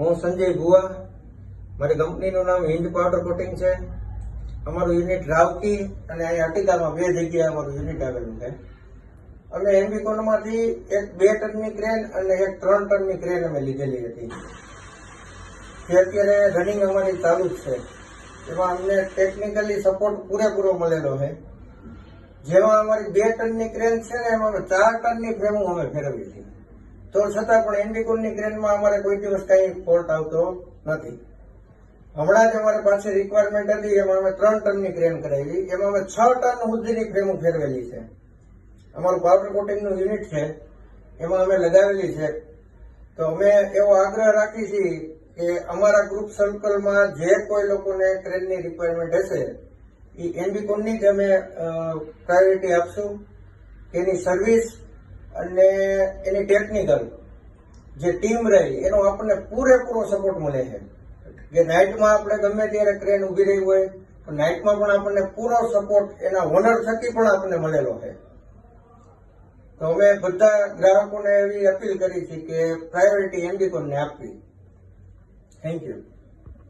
હું સંજય ભુવા, મારી કંપનીનું નામ હિન્દ પાવડર કોટિંગ છે. અમારું યુનિટ રાવકી અને અહીં અટીકામાં 2 જગ્યાએ અમારું યુનિટ આવેલું છે. અમે એમ્બિકોનમાંથી એક 2 ટનની ક્રેન અને એક 3 ટનની ક્રેન અમે લીધેલી હતી, જે અત્યારે રનિંગ અમારી ચાલુ જ છે. એમાં અમને ટેકનિકલી સપોર્ટ પૂરેપૂરો મળેલો છે. જેમાં અમારી 2 ટનની ક્રેન છે ને, એમાં અમે 4 ટનની ફ્રેમો અમે ફેરવી હતી. તો છતાં પણ એમ્બિકોનની ક્રેનમાં અમારે કોઈ દિવસ કઈ ફોલ્ટ આવતો નથી. હમણાં જ અમારી પાસે રિક્વાયરમેન્ટ હતી, એમાં અમે 3 ટનની ક્રેન કરાવી. એમાં અમે 6 ટન સુધીની ફ્રેમો ફેરવેલી છે. અમારું પાવડર કોટિંગનું યુનિટ છે, એમાં અમે લગાવેલી છે. તો અમે એવો આગ્રહ રાખી છીએ કે અમારા ગ્રુપ સર્કલમાં જે કોઈ લોકોને ક્રેનની રિક્વાયરમેન્ટ હશે, એ એમ્બિકોનની જ અમે પ્રાયોરિટી આપશું. એની સર્વિસ અને એની ટેકનિકલ જે ટીમ રહી એનો આપણને પૂરેપૂરો સપોર્ટ મળે છે. કે નાઇટમાં આપણે ગમે ત્યારે ક્રેન ઊભી રહી હોય તો નાઇટમાં પણ આપણને પૂરો સપોર્ટ એના ઓનર થકી પણ આપણને મળેલો છે. તો અમે બધા ગ્રાહકોને એવી અપીલ કરી છે કે પ્રાયોરિટી એમ્બિકોનને આપવી. Thank you.